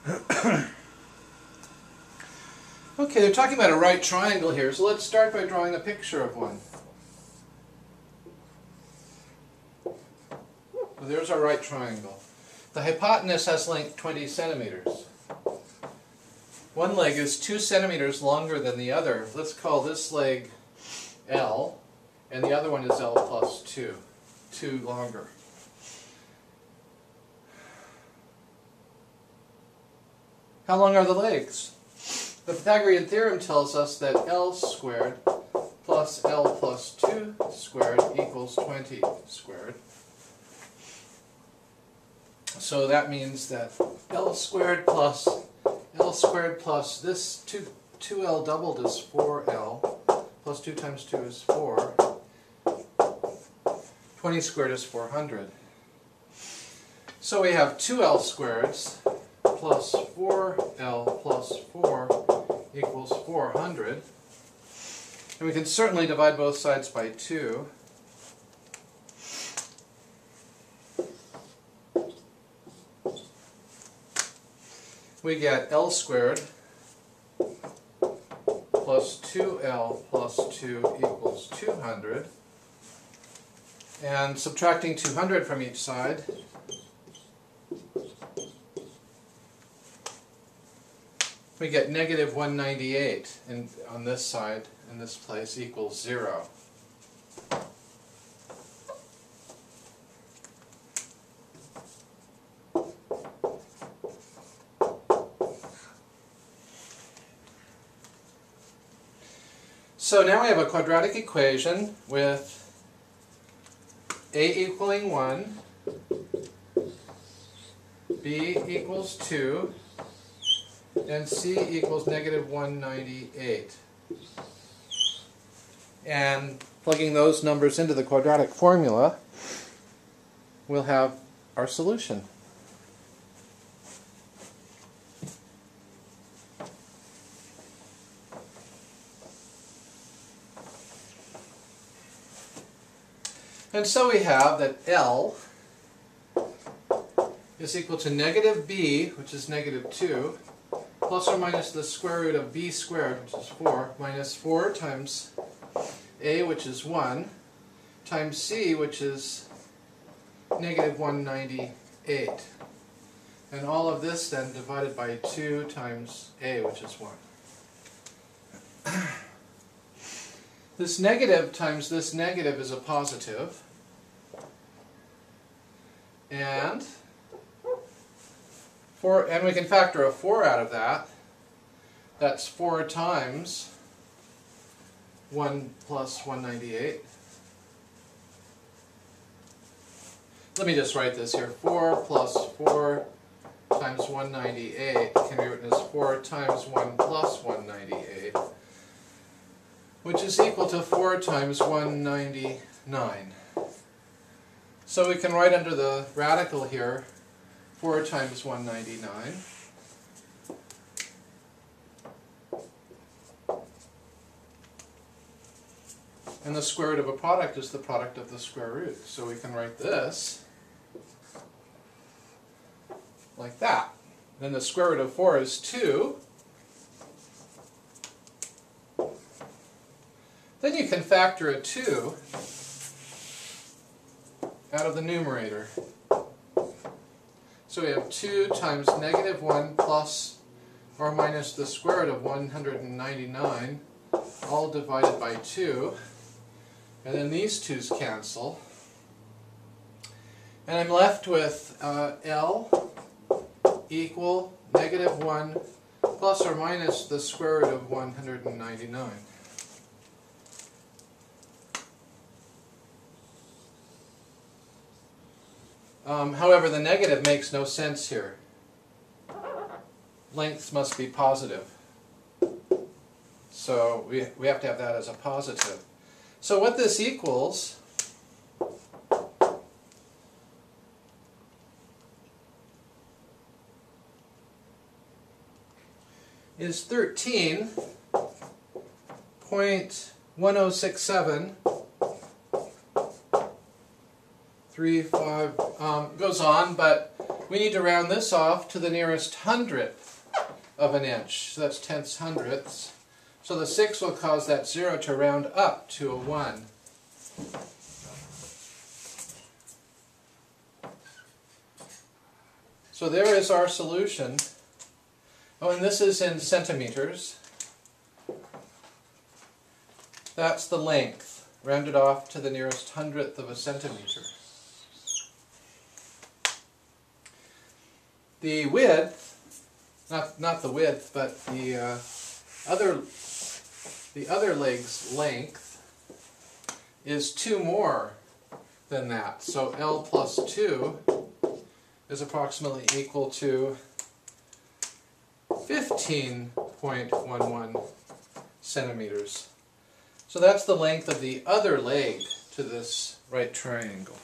Okay, they're talking about a right triangle here, so let's start by drawing a picture of one. So there's our right triangle. The hypotenuse has length 20 centimeters. One leg is 2 centimeters longer than the other. Let's call this leg L, and the other one is L plus 2. 2 longer. How long are the legs? The Pythagorean theorem tells us that L squared plus L plus 2 squared equals 20 squared. So that means that L squared plus this 2L doubled is 4L, plus 2 times 2 is 4. 20 squared is 400. So we have 2L squareds plus 4L plus 4 equals 400. And we can certainly divide both sides by 2. We get L squared plus 2L plus 2 equals 200. And subtracting 200 from each side, we get negative 198 on this side, in this place, equals 0. So now we have a quadratic equation with a equaling 1, b equals 2, and c equals negative 198. And plugging those numbers into the quadratic formula, we'll have our solution. And so we have that L is equal to negative b, which is negative 2, plus or minus the square root of b squared, which is 4, minus 4 times a, which is 1, times c, which is negative 198. And all of this then divided by 2 times a, which is 1. This negative times this negative is a positive. And we can factor a 4 out of that. That's 4 times 1 plus 198. Let me just write this here. 4 plus 4 times 198 can be written as 4 times 1 plus 198, which is equal to 4 times 199. So we can write under the radical here 4 times 199. And the square root of a product is the product of the square root. So we can write this like that. Then the square root of 4 is 2. Then you can factor a 2 out of the numerator. So we have 2 times negative 1 plus or minus the square root of 199, all divided by 2. And then these 2's cancel. And I'm left with L equal negative 1 plus or minus the square root of 199. However, the negative makes no sense here. Lengths must be positive. So we have to have that as a positive. So what this equals is 13.1067 35 goes on, but We need to round this off to the nearest hundredth of an inch. So that's tenths hundredths. So the 6 will cause that 0 to round up to a 1. So there is our solution. Oh, and this is in centimeters. That's the length, rounded off to the nearest hundredth of a centimeter. The width, not the width, but the other leg's length is 2 more than that. So L plus 2 is approximately equal to 15.11 centimeters. So that's the length of the other leg to this right triangle.